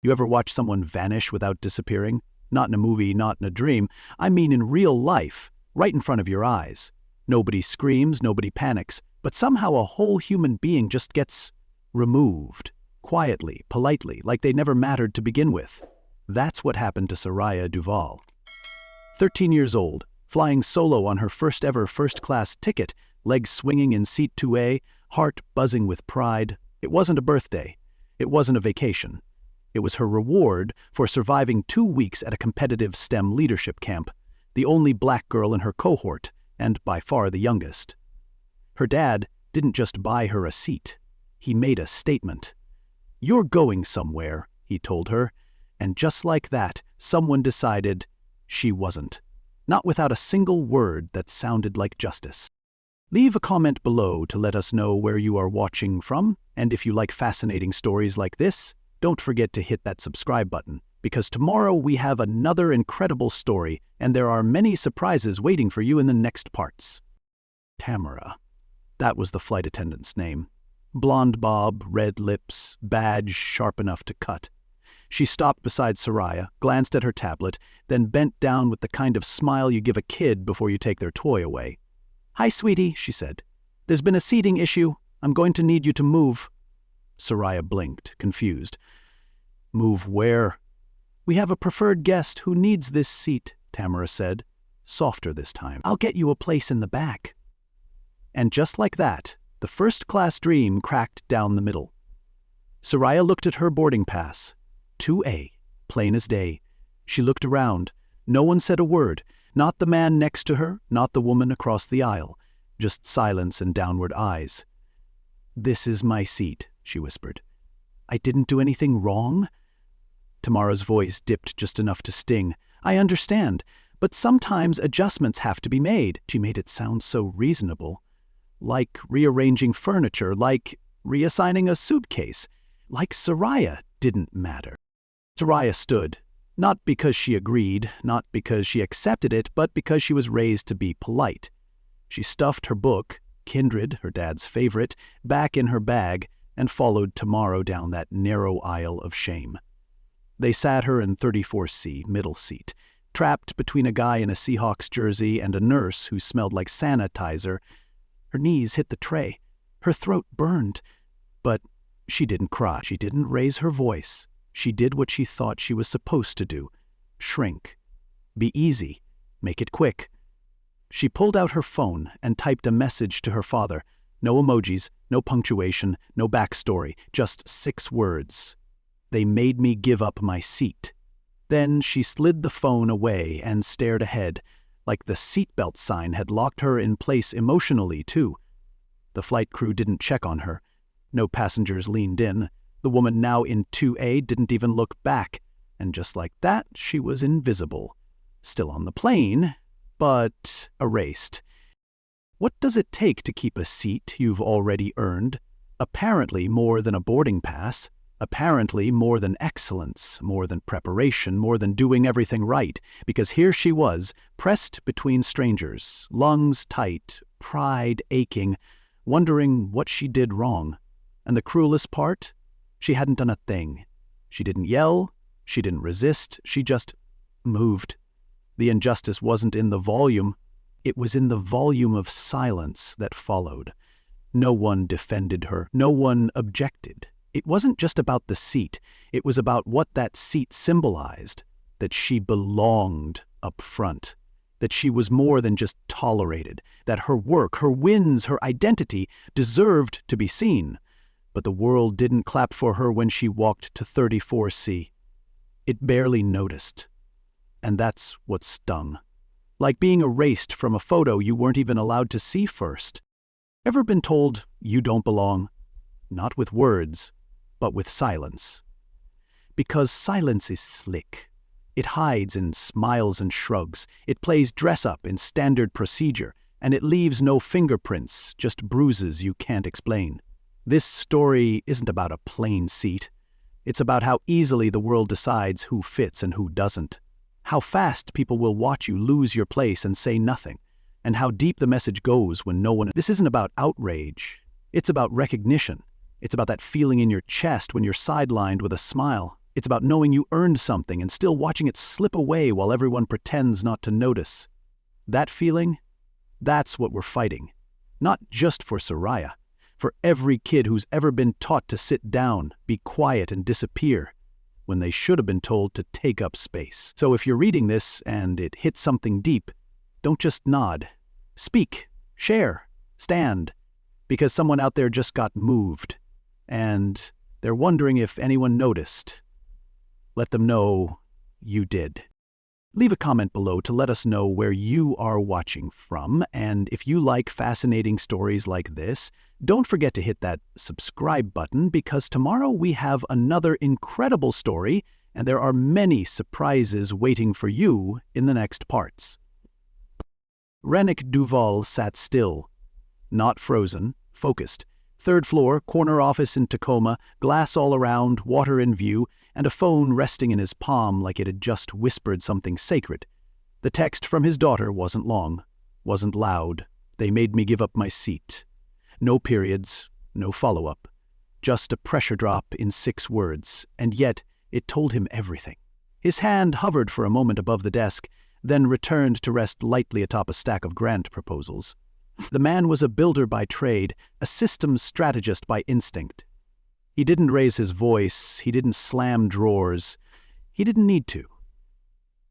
You ever watch someone vanish without disappearing? Not in a movie, not in a dream. I mean in real life, right in front of your eyes. Nobody screams, nobody panics, but somehow a whole human being just gets removed, quietly, politely, like they never mattered to begin with. That's what happened to Soraya Duval. 13 years old, flying solo on her first ever first-class ticket, legs swinging in seat 2A, heart buzzing with pride. It wasn't a birthday. It wasn't a vacation. It was her reward for surviving 2 weeks at a competitive STEM leadership camp, the only black girl in her cohort, and by far the youngest. Her dad didn't just buy her a seat. He made a statement. "You're going somewhere," he told her, and just like that, someone decided she wasn't. Not without a single word that sounded like justice. Leave a comment below to let us know where you are watching from, and if you like fascinating stories like this, don't forget to hit that subscribe button, because tomorrow we have another incredible story, and there are many surprises waiting for you in the next parts. Tamara. That was the flight attendant's name. Blonde bob, red lips, badge sharp enough to cut. She stopped beside Soraya, glanced at her tablet, then bent down with the kind of smile you give a kid before you take their toy away. "Hi, sweetie," she said. "There's been a seating issue. I'm going to need you to move." Soraya blinked, confused. "Move where?" "We have a preferred guest who needs this seat," Tamara said, softer this time. "I'll get you a place in the back." And just like that, the first-class dream cracked down the middle. Soraya looked at her boarding pass. 2A, plain as day. She looked around. No one said a word, not the man next to her, not the woman across the aisle, just silence and downward eyes. "This is my seat," she whispered. "I didn't do anything wrong?" Tamara's voice dipped just enough to sting. "I understand, but sometimes adjustments have to be made." She made it sound so reasonable. Like rearranging furniture, like reassigning a suitcase, like Soraya didn't matter. Soraya stood, not because she agreed, not because she accepted it, but because she was raised to be polite. She stuffed her book, Kindred, her dad's favorite, back in her bag and followed Tamara down that narrow aisle of shame. They sat her in 34C, middle seat, trapped between a guy in a Seahawks jersey and a nurse who smelled like sanitizer. Her knees hit the tray. Her throat burned. But she didn't cry. She didn't raise her voice. She did what she thought she was supposed to do. Shrink. Be easy. Make it quick. She pulled out her phone and typed a message to her father. No emojis, no punctuation, no backstory, just 6 words. "They made me give up my seat." Then she slid the phone away and stared ahead, like the seatbelt sign had locked her in place emotionally, too. The flight crew didn't check on her. No passengers leaned in. The woman now in 2A didn't even look back, and just like that, she was invisible. Still on the plane, but erased. What does it take to keep a seat you've already earned? Apparently more than a boarding pass. Apparently more than excellence, more than preparation, more than doing everything right, because here she was, pressed between strangers, lungs tight, pride aching, wondering what she did wrong. And the cruelest part? She hadn't done a thing. She didn't yell, she didn't resist, she just moved. The injustice wasn't in the volume, it was in the volume of silence that followed. No one defended her, no one objected. It wasn't just about the seat, it was about what that seat symbolized, that she belonged up front, that she was more than just tolerated, that her work, her wins, her identity deserved to be seen. But the world didn't clap for her when she walked to 34C. It barely noticed. And that's what stung. Like being erased from a photo you weren't even allowed to see first. Ever been told you don't belong? Not with words, but with silence. Because silence is slick. It hides in smiles and shrugs. It plays dress-up in standard procedure, and it leaves no fingerprints, just bruises you can't explain. This story isn't about a plain seat. It's about how easily the world decides who fits and who doesn't. How fast people will watch you lose your place and say nothing. And how deep the message goes when no one... This isn't about outrage. It's about recognition. It's about that feeling in your chest when you're sidelined with a smile. It's about knowing you earned something and still watching it slip away while everyone pretends not to notice. That feeling? That's what we're fighting. Not just for Soraya. For every kid who's ever been taught to sit down, be quiet, and disappear, when they should have been told to take up space. So if you're reading this and it hits something deep, don't just nod. Speak, share, stand, because someone out there just got moved, and they're wondering if anyone noticed. Let them know you did. Leave a comment below to let us know where you are watching from, and if you like fascinating stories like this, don't forget to hit that subscribe button, because tomorrow we have another incredible story, and there are many surprises waiting for you in the next parts. Rennick Duval sat still, not frozen, focused. Third floor, corner office in Tacoma, glass all around, water in view, and a phone resting in his palm like it had just whispered something sacred. The text from his daughter wasn't long, wasn't loud. They made me give up my seat. No periods, no follow-up. Just a pressure drop in 6 words, and yet it told him everything. His hand hovered for a moment above the desk, then returned to rest lightly atop a stack of grant proposals. The man was a builder by trade, a systems strategist by instinct. He didn't raise his voice, he didn't slam drawers, he didn't need to.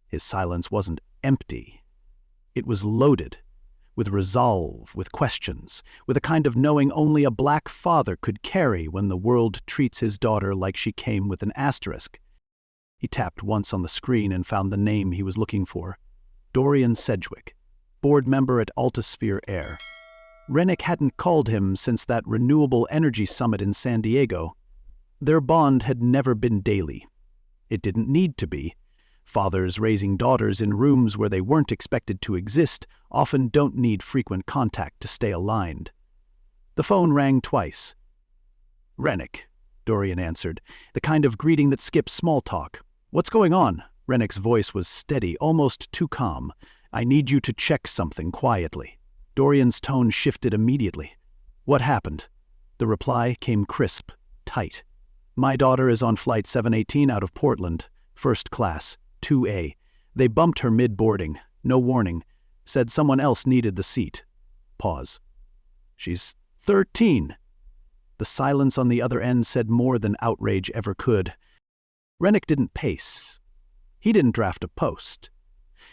His silence wasn't empty. It was loaded, with resolve, with questions, with a kind of knowing only a black father could carry when the world treats his daughter like she came with an asterisk. He tapped once on the screen and found the name he was looking for. Dorian Sedgwick, board member at Altisphere Air. Rennick hadn't called him since that renewable energy summit in San Diego. Their bond had never been daily. It didn't need to be. Fathers raising daughters in rooms where they weren't expected to exist often don't need frequent contact to stay aligned. The phone rang twice. "Rennick," Dorian answered, the kind of greeting that skips small talk. "What's going on?" Rennick's voice was steady, almost too calm. "I need you to check something quietly." Dorian's tone shifted immediately. "What happened?" The reply came crisp, tight. "My daughter is on flight 718 out of Portland, first class, 2A. They bumped her mid-boarding, no warning. Said someone else needed the seat." Pause. "She's 13. The silence on the other end said more than outrage ever could. Rennick didn't pace. He didn't draft a post.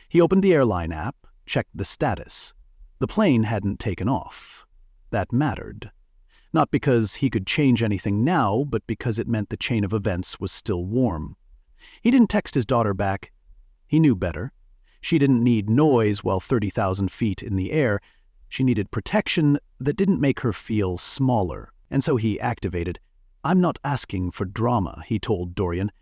He opened the airline app, checked the status. The plane hadn't taken off. That mattered. Not because he could change anything now, but because it meant the chain of events was still warm. He didn't text his daughter back. He knew better. She didn't need noise while 30,000 feet in the air. She needed protection that didn't make her feel smaller. And so he activated. "I'm not asking for drama," he told Dorian.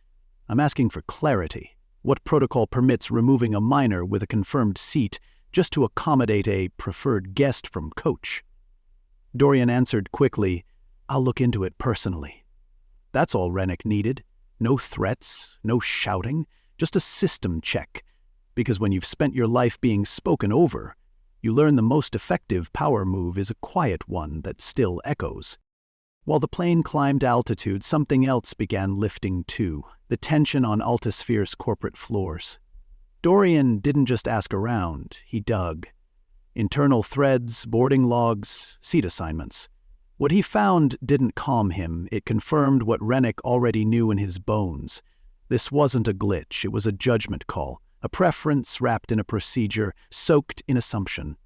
"I'm asking for clarity. What protocol permits removing a minor with a confirmed seat just to accommodate a preferred guest from coach?" Dorian answered quickly, "I'll look into it personally." That's all Rennick needed. No threats, no shouting, just a system check. Because when you've spent your life being spoken over, you learn the most effective power move is a quiet one that still echoes. While the plane climbed altitude, something else began lifting too, the tension on Altisphere's corporate floors. Dorian didn't just ask around, he dug. Internal threads, boarding logs, seat assignments. What he found didn't calm him, it confirmed what Rennick already knew in his bones. This wasn't a glitch, it was a judgment call, a preference wrapped in a procedure, soaked in assumption.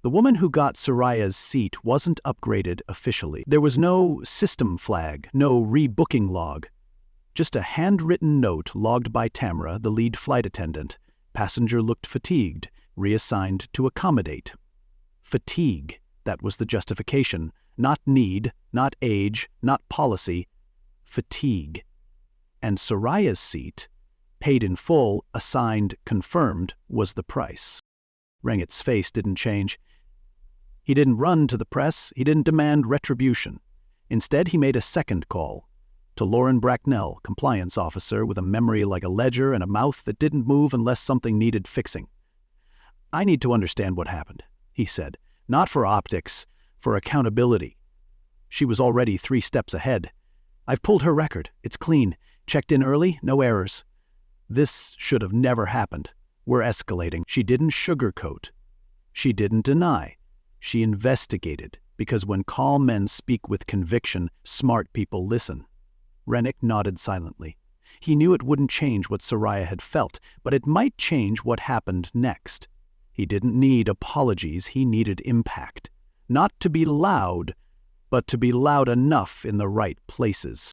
The woman who got Soraya's seat wasn't upgraded officially. There was no system flag, no rebooking log. Just a handwritten note logged by Tamara, the lead flight attendant. Passenger looked fatigued, reassigned to accommodate. Fatigue, that was the justification. Not need, not age, not policy. Fatigue. And Soraya's seat, paid in full, assigned, confirmed, was the price. Rennick's face didn't change. He didn't run to the press, he didn't demand retribution. Instead, he made a second call. To Lauren Bracknell, compliance officer with a memory like a ledger and a mouth that didn't move unless something needed fixing. "I need to understand what happened," he said. "Not for optics, for accountability." She was already 3 steps ahead. "I've pulled her record. It's clean. Checked in early, no errors. This should have never happened. We're escalating. She didn't sugarcoat. She didn't deny. She investigated, because when calm men speak with conviction, smart people listen. Rennick nodded silently. He knew it wouldn't change what Soraya had felt, but it might change what happened next. He didn't need apologies, he needed impact. Not to be loud, but to be loud enough in the right places.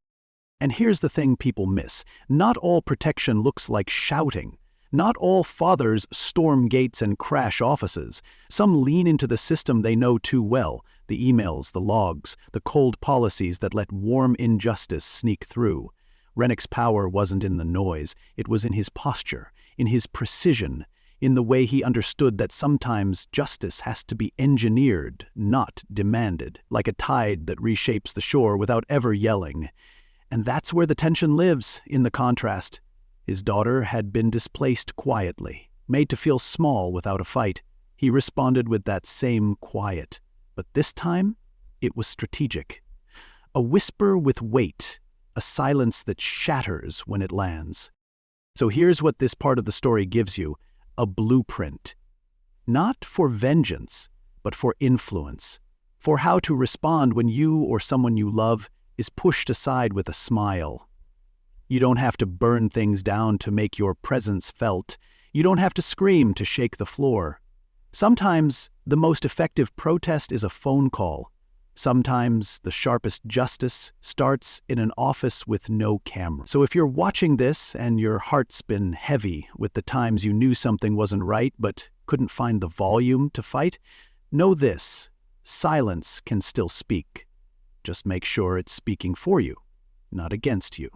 And here's the thing people miss. Not all protection looks like shouting. Not all fathers storm gates and crash offices. Some lean into the system they know too well, the emails, the logs, the cold policies that let warm injustice sneak through. Rennick's power wasn't in the noise, it was in his posture, in his precision, in the way he understood that sometimes justice has to be engineered, not demanded, like a tide that reshapes the shore without ever yelling. And that's where the tension lives, in the contrast. His daughter had been displaced quietly, made to feel small without a fight. He responded with that same quiet. But this time, it was strategic. A whisper with weight, a silence that shatters when it lands. So here's what this part of the story gives you, a blueprint. Not for vengeance, but for influence. For how to respond when you or someone you love is pushed aside with a smile. You don't have to burn things down to make your presence felt. You don't have to scream to shake the floor. Sometimes the most effective protest is a phone call. Sometimes the sharpest justice starts in an office with no camera. So if you're watching this and your heart's been heavy with the times you knew something wasn't right but couldn't find the volume to fight, know this: silence can still speak. Just make sure it's speaking for you, not against you.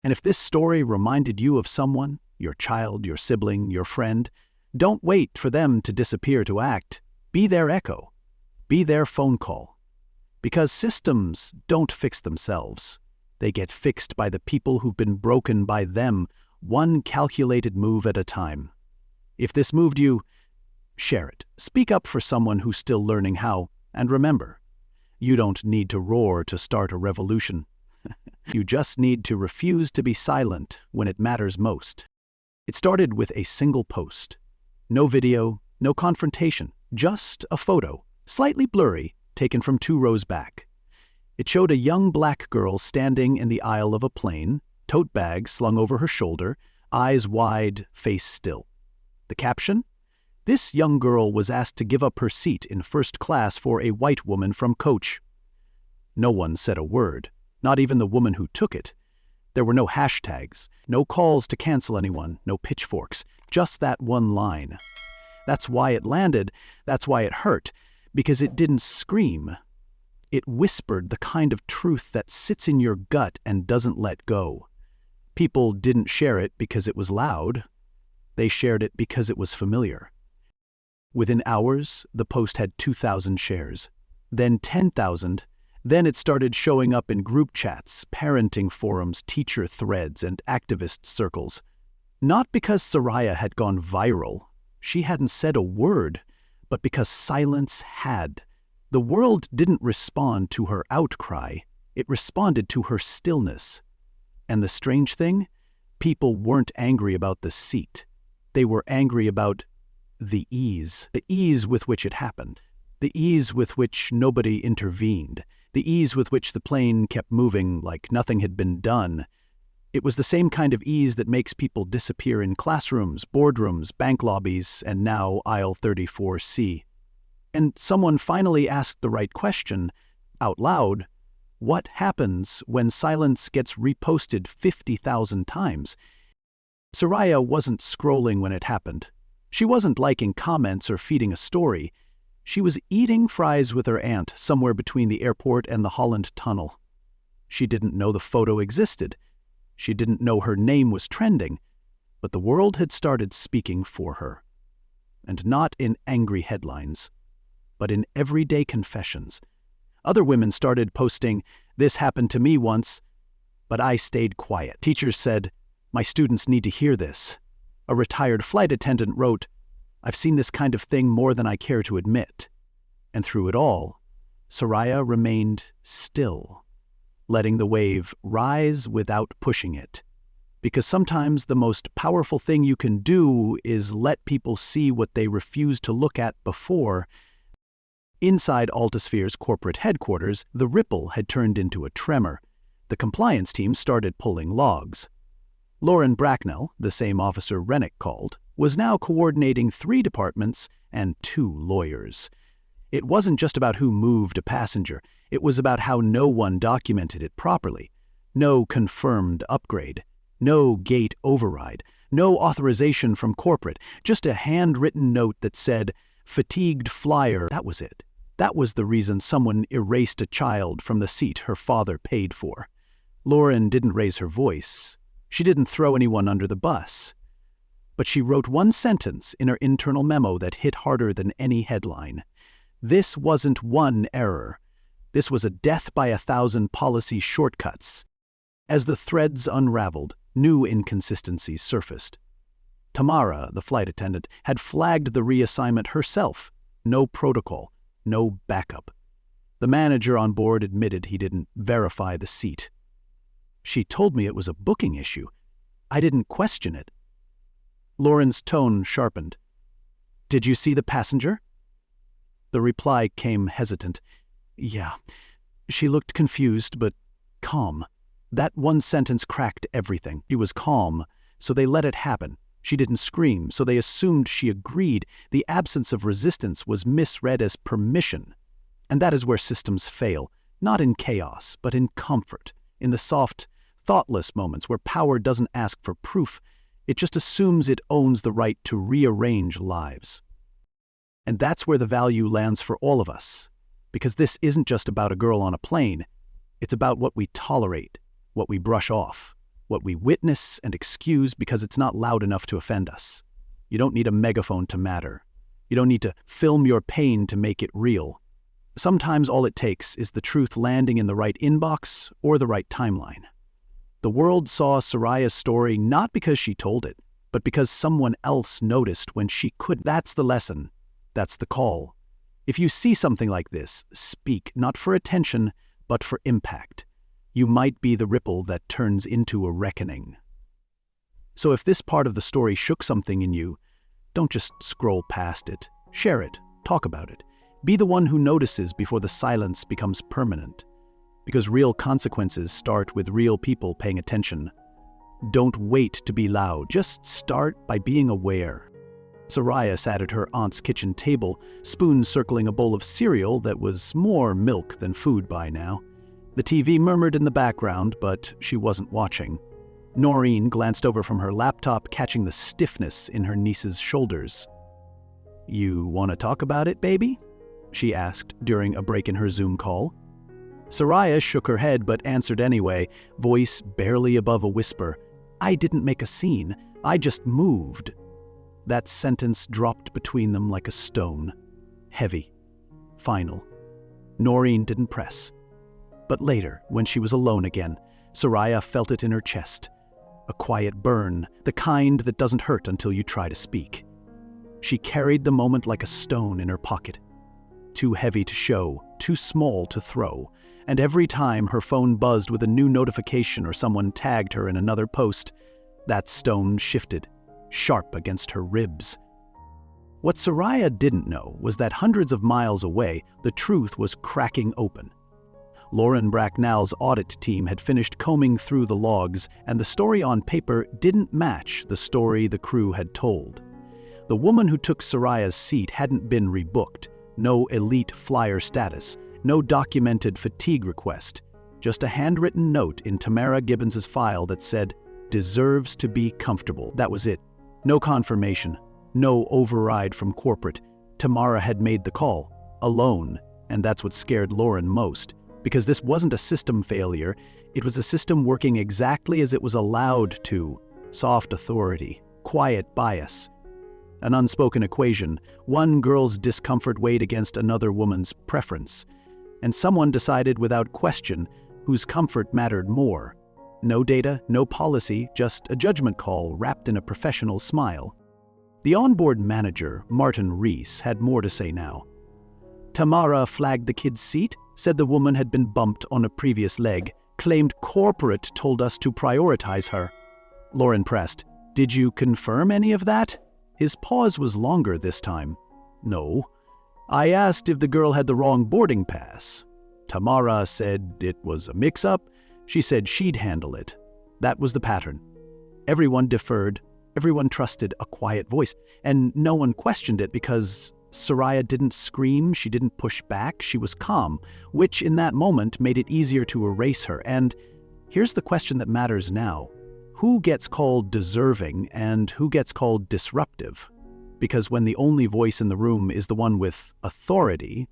And if this story reminded you of someone, your child, your sibling, your friend, don't wait for them to disappear to act. Be their echo. Be their phone call. Because systems don't fix themselves. They get fixed by the people who've been broken by them, one calculated move at a time. If this moved you, share it. Speak up for someone who's still learning how. And remember, you don't need to roar to start a revolution. You just need to refuse to be silent when it matters most. It started with a single post. No video, no confrontation, just a photo, slightly blurry, taken from 2 rows back. It showed a young black girl standing in the aisle of a plane, tote bag slung over her shoulder, eyes wide, face still. The caption? This young girl was asked to give up her seat in first class for a white woman from coach. No one said a word. Not even the woman who took it. There were no hashtags, no calls to cancel anyone, no pitchforks, just that one line. That's why it landed, that's why it hurt, because it didn't scream. It whispered the kind of truth that sits in your gut and doesn't let go. People didn't share it because it was loud. They shared it because it was familiar. Within hours, the post had 2,000 shares, then 10,000. Then it started showing up in group chats, parenting forums, teacher threads, and activist circles. Not because Soraya had gone viral. She hadn't said a word, but because silence had. The world didn't respond to her outcry. It responded to her stillness. And the strange thing? People weren't angry about the seat. They were angry about the ease with which it happened, the ease with which nobody intervened, the ease with which the plane kept moving like nothing had been done. It was the same kind of ease that makes people disappear in classrooms, boardrooms, bank lobbies, and now aisle 34C. And someone finally asked the right question, out loud: what happens when silence gets reposted 50,000 times? Soraya wasn't scrolling when it happened. She wasn't liking comments or feeding a story. She was eating fries with her aunt somewhere between the airport and the Holland Tunnel. She didn't know the photo existed. She didn't know her name was trending, but the world had started speaking for her. And not in angry headlines, but in everyday confessions. Other women started posting, "This happened to me once," but I stayed quiet. Teachers said, "My students need to hear this." A retired flight attendant wrote, "I've seen this kind of thing more than I care to admit." And through it all, Soraya remained still. letting the wave rise without pushing it. Because sometimes the most powerful thing you can do is let people see what they refuse to look at before. Inside Altisphere's corporate headquarters, the ripple had turned into a tremor. The compliance team started pulling logs. Lauren Bracknell, the same officer Rennick called, was now coordinating 3 departments and 2 lawyers. It wasn't just about who moved a passenger, it was about how no one documented it properly. No confirmed upgrade, no gate override, no authorization from corporate, just a handwritten note that said, "Fatigued flyer." That was it. That was the reason someone erased a child from the seat her father paid for. Lauren didn't raise her voice. She didn't throw anyone under the bus. But she wrote one sentence in her internal memo that hit harder than any headline. This wasn't one error. This was a death by 1,000 policy shortcuts. As the threads unraveled, new inconsistencies surfaced. Tamara, the flight attendant, had flagged the reassignment herself. No protocol, no backup. The manager on board admitted he didn't verify the seat. She told me it was a booking issue. I didn't question it. Lauren's tone sharpened. Did you see the passenger? The reply came hesitant. Yeah. She looked confused, but calm. That one sentence cracked everything. She was calm, so they let it happen. She didn't scream, so they assumed she agreed. The absence of resistance was misread as permission. And that is where systems fail, not in chaos, but in comfort, in the soft, thoughtless moments where power doesn't ask for proof. It just assumes it owns the right to rearrange lives. And that's where the value lands for all of us. Because this isn't just about a girl on a plane. It's about what we tolerate, what we brush off, what we witness and excuse because it's not loud enough to offend us. You don't need a megaphone to matter. You don't need to film your pain to make it real. Sometimes all it takes is the truth landing in the right inbox or the right timeline. The world saw Soraya's story not because she told it, but because someone else noticed when she couldn't. That's the lesson. That's the call. If you see something like this, speak, not for attention, but for impact. You might be the ripple that turns into a reckoning. So if this part of the story shook something in you, don't just scroll past it. Share it. Talk about it. Be the one who notices before the silence becomes permanent. Because real consequences start with real people paying attention. Don't wait to be loud. Just start by being aware. Soraya sat at her aunt's kitchen table, spoon circling a bowl of cereal that was more milk than food by now. The TV murmured in the background, but she wasn't watching. Noreen glanced over from her laptop, catching the stiffness in her niece's shoulders. "You want to talk about it, baby?" she asked during a break in her Zoom call. Soraya shook her head but answered anyway, voice barely above a whisper. "I didn't make a scene. I just moved." That sentence dropped between them like a stone. Heavy. Final. Noreen didn't press. But later, when she was alone again, Soraya felt it in her chest. A quiet burn, the kind that doesn't hurt until you try to speak. She carried the moment like a stone in her pocket. Too heavy to show, too small to throw. And every time her phone buzzed with a new notification or someone tagged her in another post, that stone shifted, sharp against her ribs. What Soraya didn't know was that hundreds of miles away, the truth was cracking open. Lauren Bracknell's audit team had finished combing through the logs, and the story on paper didn't match the story the crew had told. The woman who took Soraya's seat hadn't been rebooked. No elite flyer status, no documented fatigue request, just a handwritten note in Tamara Gibbons's file that said, "Deserves to be comfortable." That was it. No confirmation, no override from corporate. Tamara had made the call, alone, and that's what scared Lauren most. Because this wasn't a system failure, it was a system working exactly as it was allowed to. Soft authority, quiet bias. An unspoken equation, one girl's discomfort weighed against another woman's preference. And someone decided without question whose comfort mattered more. No data, no policy, just a judgment call wrapped in a professional smile. The onboard manager, Martin Reese, had more to say now. "Tamara flagged the kid's seat, said the woman had been bumped on a previous leg, claimed corporate told us to prioritize her. Lauren pressed, "Did you confirm any of that?" His pause was longer this time. "No. I asked if the girl had the wrong boarding pass. Tamara said it was a mix-up. She said she'd handle it. That was the pattern. Everyone deferred. Everyone trusted a quiet voice. And no one questioned it because Soraya didn't scream, she didn't push back, she was calm, which in that moment made it easier to erase her. And here's the question that matters now. Who gets called deserving and who gets called disruptive? Because when the only voice in the room is the one with authority,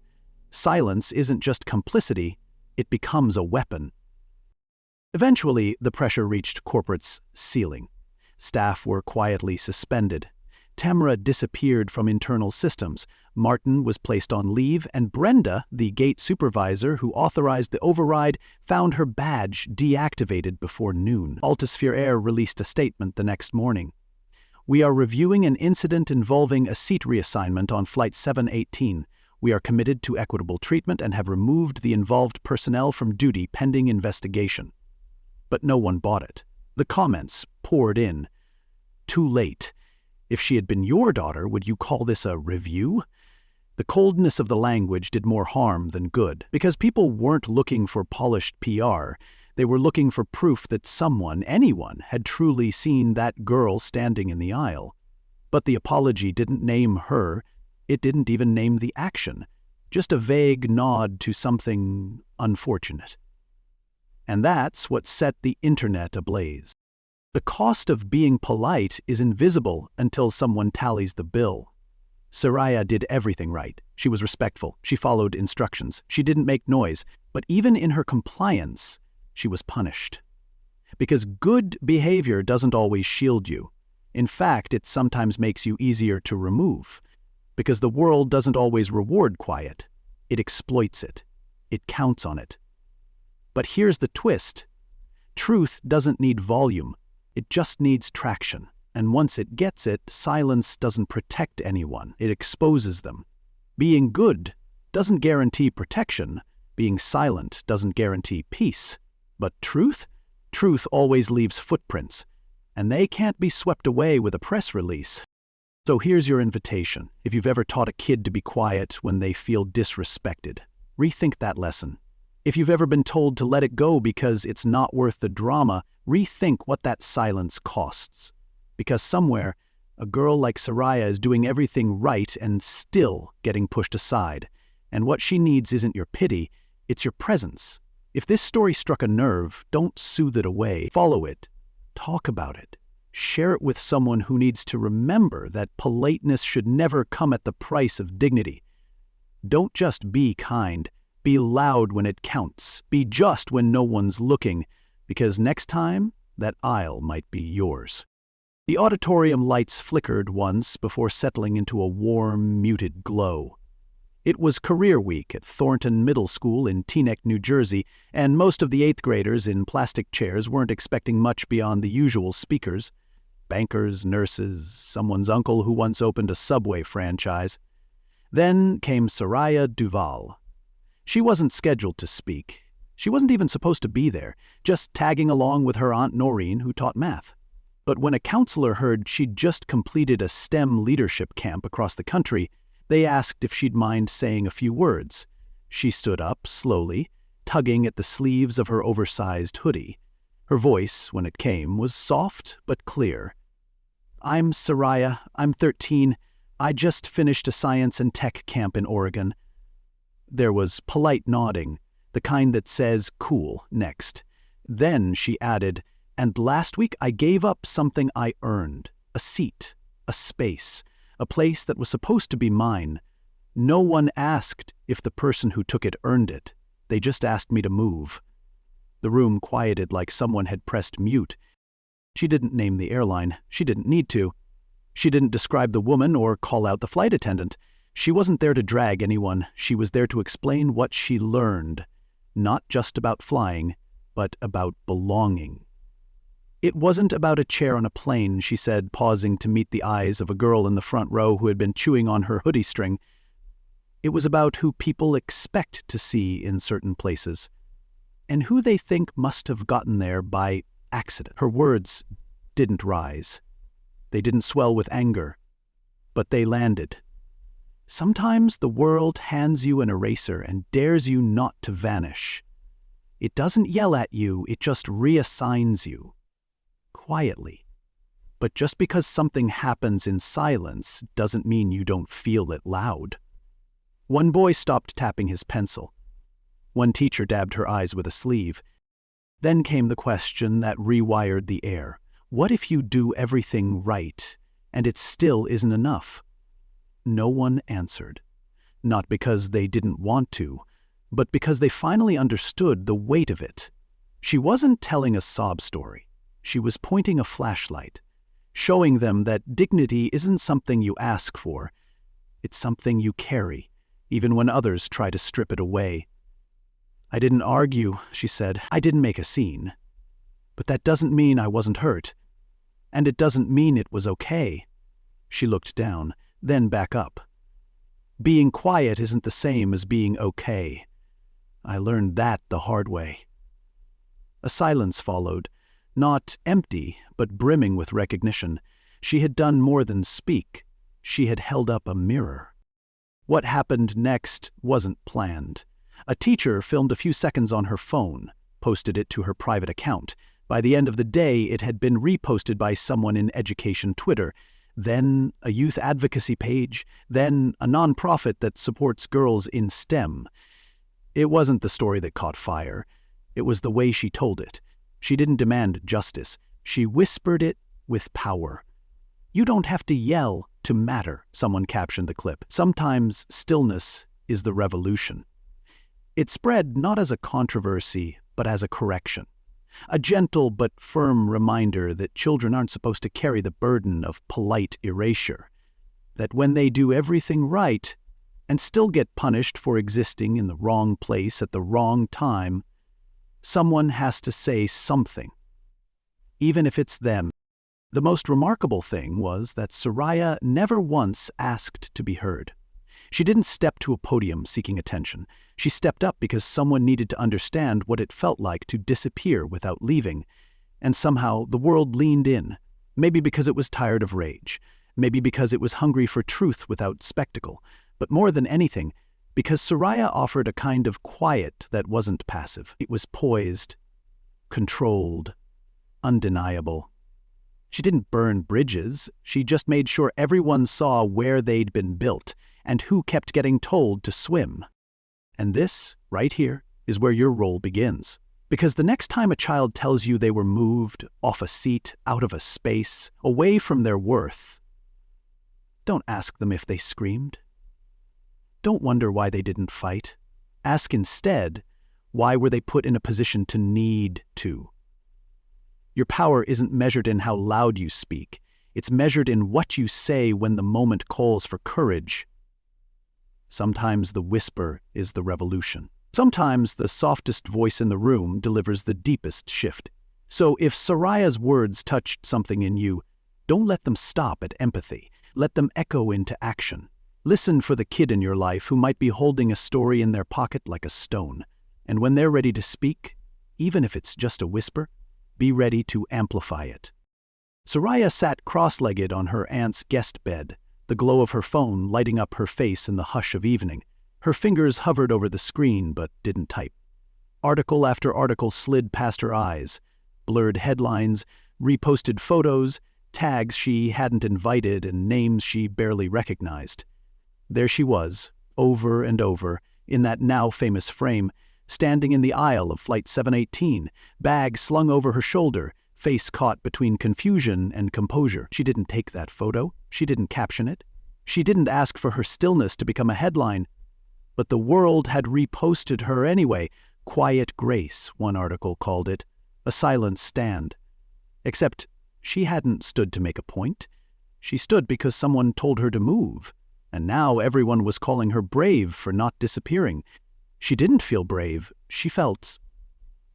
silence isn't just complicity, it becomes a weapon. Eventually, the pressure reached corporate's ceiling. Staff were quietly suspended. Tamara disappeared from internal systems. Martin was placed on leave, and Brenda, the gate supervisor who authorized the override, found her badge deactivated before noon. Altisphere Air released a statement the next morning. "We are reviewing an incident involving a seat reassignment on Flight 718. We are committed to equitable treatment and have removed the involved personnel from duty pending investigation." But no one bought it. The comments poured in. "Too late. If she had been your daughter, would you call this a review?" The coldness of the language did more harm than good, because people weren't looking for polished PR. They were looking for proof that someone, anyone, had truly seen that girl standing in the aisle. But the apology didn't name her. It didn't even name the action. Just a vague nod to something unfortunate. And that's what set the internet ablaze. The cost of being polite is invisible until someone tallies the bill. Soraya did everything right. She was respectful. She followed instructions. She didn't make noise. But even in her compliance, she was punished. Because good behavior doesn't always shield you. In fact, it sometimes makes you easier to remove. Because the world doesn't always reward quiet. It exploits it. It counts on it. But here's the twist. Truth doesn't need volume. It just needs traction. And once it gets it, silence doesn't protect anyone. It exposes them. Being good doesn't guarantee protection. Being silent doesn't guarantee peace. But truth? Truth always leaves footprints. And they can't be swept away with a press release. So here's your invitation. If you've ever taught a kid to be quiet when they feel disrespected, rethink that lesson. If you've ever been told to let it go because it's not worth the drama, rethink what that silence costs. Because somewhere, a girl like Soraya is doing everything right and still getting pushed aside. And what she needs isn't your pity, it's your presence. If this story struck a nerve, don't soothe it away. Follow it. Talk about it. Share it with someone who needs to remember that politeness should never come at the price of dignity. Don't just be kind. Be loud when it counts. Be just when no one's looking, because next time, that aisle might be yours. The auditorium lights flickered once before settling into a warm, muted glow. It was career week at Thornton Middle School in Teaneck, New Jersey, and most of the 8th graders in plastic chairs weren't expecting much beyond the usual speakers. Bankers, nurses, someone's uncle who once opened a Subway franchise. Then came Soraya Duval. She wasn't scheduled to speak. She wasn't even supposed to be there, just tagging along with her Aunt Noreen, who taught math. But when a counselor heard she'd just completed a STEM leadership camp across the country, they asked if she'd mind saying a few words. She stood up slowly, tugging at the sleeves of her oversized hoodie. Her voice, when it came, was soft but clear. "I'm Soraya. I'm 13. I just finished a science and tech camp in Oregon." There was polite nodding, the kind that says, "Cool, next." Then she added, "And last week I gave up something I earned. A seat, a space, a place that was supposed to be mine. No one asked if the person who took it earned it. They just asked me to move." The room quieted like someone had pressed mute. She didn't name the airline. She didn't need to. She didn't describe the woman or call out the flight attendant. She wasn't there to drag anyone. She was there to explain what she learned. Not just about flying, but about belonging. "It wasn't about a chair on a plane," she said, pausing to meet the eyes of a girl in the front row who had been chewing on her hoodie string. "It was about who people expect to see in certain places." and who they think must have gotten there by accident. Her words didn't rise. They didn't swell with anger, but they landed. Sometimes the world hands you an eraser and dares you not to vanish. It doesn't yell at you, it just reassigns you. Quietly. But just because something happens in silence doesn't mean you don't feel it loud. One boy stopped tapping his pencil. One teacher dabbed her eyes with a sleeve. Then came the question that rewired the air. What if you do everything right, and it still isn't enough? No one answered. Not because they didn't want to, but because they finally understood the weight of it. She wasn't telling a sob story. She was pointing a flashlight, showing them that dignity isn't something you ask for. It's something you carry, even when others try to strip it away. "I didn't argue," she said. "I didn't make a scene. But that doesn't mean I wasn't hurt. And it doesn't mean it was okay." She looked down, then back up. "Being quiet isn't the same as being okay. I learned that the hard way." A silence followed, not empty, but brimming with recognition. She had done more than speak. She had held up a mirror. What happened next wasn't planned. A teacher filmed a few seconds on her phone, posted it to her private account. By the end of the day, it had been reposted by someone in education Twitter, then a youth advocacy page, then a nonprofit that supports girls in STEM. It wasn't the story that caught fire. It was the way she told it. She didn't demand justice. She whispered it with power. "You don't have to yell to matter," someone captioned the clip. "Sometimes stillness is the revolution." It spread not as a controversy, but as a correction. A gentle but firm reminder that children aren't supposed to carry the burden of polite erasure. That when they do everything right and still get punished for existing in the wrong place at the wrong time, someone has to say something, even if it's them. The most remarkable thing was that Soraya never once asked to be heard. She didn't step to a podium seeking attention. She stepped up because someone needed to understand what it felt like to disappear without leaving. And somehow the world leaned in, maybe because it was tired of rage, maybe because it was hungry for truth without spectacle, but more than anything, because Soraya offered a kind of quiet that wasn't passive. It was poised, controlled, undeniable. She didn't burn bridges, she just made sure everyone saw where they'd been built and who kept getting told to swim. And this, right here, is where your role begins. Because the next time a child tells you they were moved, off a seat, out of a space, away from their worth, don't ask them if they screamed. Don't wonder why they didn't fight. Ask instead, why were they put in a position to need to? Your power isn't measured in how loud you speak. It's measured in what you say when the moment calls for courage. Sometimes the whisper is the revolution. Sometimes the softest voice in the room delivers the deepest shift. So if Soraya's words touched something in you, don't let them stop at empathy. Let them echo into action. Listen for the kid in your life who might be holding a story in their pocket like a stone. And when they're ready to speak, even if it's just a whisper, be ready to amplify it. Soraya sat cross-legged on her aunt's guest bed, the glow of her phone lighting up her face in the hush of evening. Her fingers hovered over the screen but didn't type. Article after article slid past her eyes, blurred headlines, reposted photos, tags she hadn't invited and names she barely recognized. There she was, over and over, in that now famous frame, standing in the aisle of Flight 718, bag slung over her shoulder, face caught between confusion and composure. She didn't take that photo. She didn't caption it. She didn't ask for her stillness to become a headline. But the world had reposted her anyway. Quiet grace, one article called it. A silent stand. Except she hadn't stood to make a point. She stood because someone told her to move. And now everyone was calling her brave for not disappearing. She didn't feel brave. She felt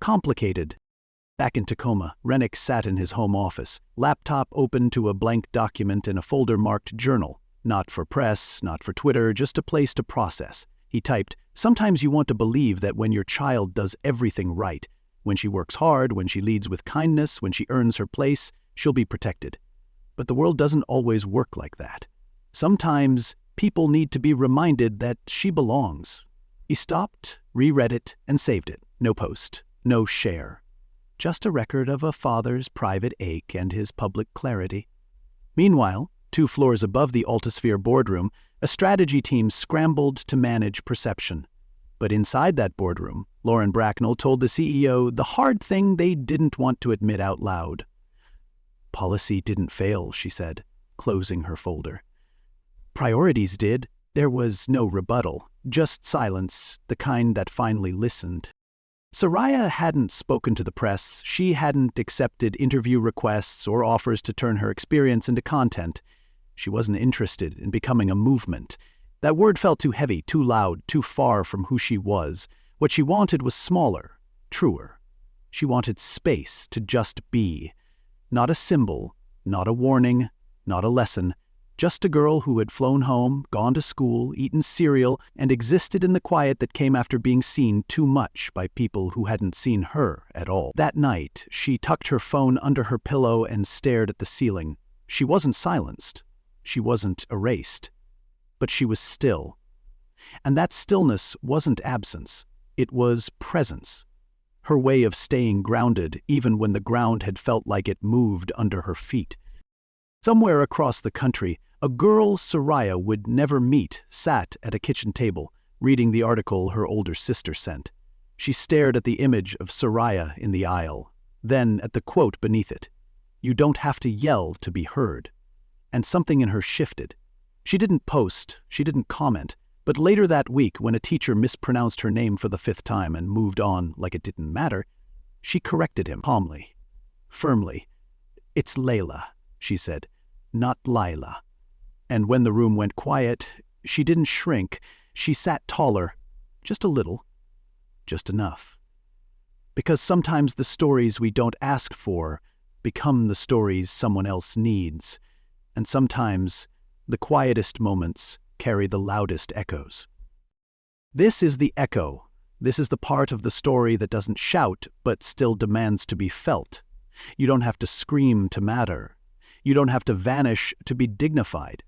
complicated. Back in Tacoma, Rennick sat in his home office, laptop open to a blank document in a folder marked journal. Not for press, not for Twitter, just a place to process. He typed, "Sometimes you want to believe that when your child does everything right, when she works hard, when she leads with kindness, when she earns her place, she'll be protected. But the world doesn't always work like that. Sometimes people need to be reminded that she belongs." He stopped, reread it, and saved it. No post, no share. Just a record of a father's private ache and his public clarity. Meanwhile, 2 floors above the Altisphere boardroom, a strategy team scrambled to manage perception. But inside that boardroom, Lauren Bracknell told the CEO the hard thing they didn't want to admit out loud. "Policy didn't fail," she said, closing her folder. "Priorities did. There was no rebuttal, just silence, the kind that finally listened." Soraya hadn't spoken to the press. She hadn't accepted interview requests or offers to turn her experience into content. She wasn't interested in becoming a movement. That word felt too heavy, too loud, too far from who she was. What she wanted was smaller, truer. She wanted space to just be. Not a symbol, not a warning, not a lesson. Just a girl who had flown home, gone to school, eaten cereal, and existed in the quiet that came after being seen too much by people who hadn't seen her at all. That night, she tucked her phone under her pillow and stared at the ceiling. She wasn't silenced. She wasn't erased. But she was still. And that stillness wasn't absence. It was presence. Her way of staying grounded, even when the ground had felt like it moved under her feet. Somewhere across the country, a girl Soraya would never meet sat at a kitchen table, reading the article her older sister sent. She stared at the image of Soraya in the aisle, then at the quote beneath it. "You don't have to yell to be heard." And something in her shifted. She didn't post, she didn't comment, but later that week, when a teacher mispronounced her name for the 5th time and moved on like it didn't matter, she corrected him calmly, firmly. "It's Layla," she said, "not Lila." And when the room went quiet, she didn't shrink. She sat taller, just a little, just enough. Because sometimes the stories we don't ask for become the stories someone else needs. And sometimes the quietest moments carry the loudest echoes. This is the echo. This is the part of the story that doesn't shout, but still demands to be felt. You don't have to scream to matter. You don't have to vanish to be dignified.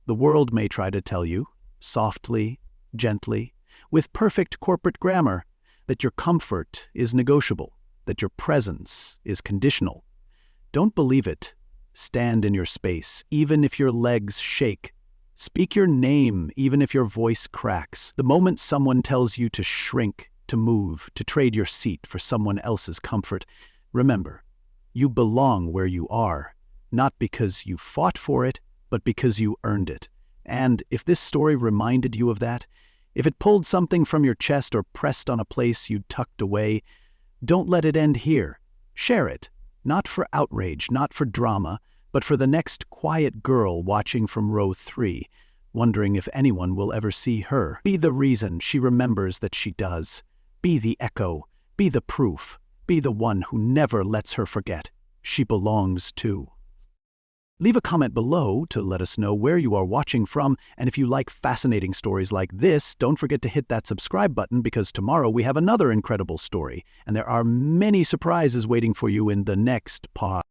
The world may try to tell you, softly, gently, with perfect corporate grammar, that your comfort is negotiable, that your presence is conditional. Don't believe it. Stand in your space, even if your legs shake. Speak your name, even if your voice cracks. The moment someone tells you to shrink, to move, to trade your seat for someone else's comfort, remember, you belong where you are, not because you fought for it, but because you earned it. And if this story reminded you of that, if it pulled something from your chest or pressed on a place you'd tucked away, don't let it end here. Share it, not for outrage, not for drama, but for the next quiet girl watching from row 3, wondering if anyone will ever see her. Be the reason she remembers that she does. Be the echo, be the proof, be the one who never lets her forget. She belongs too. Leave a comment below to let us know where you are watching from, and if you like fascinating stories like this, don't forget to hit that subscribe button because tomorrow we have another incredible story, and there are many surprises waiting for you in the next part.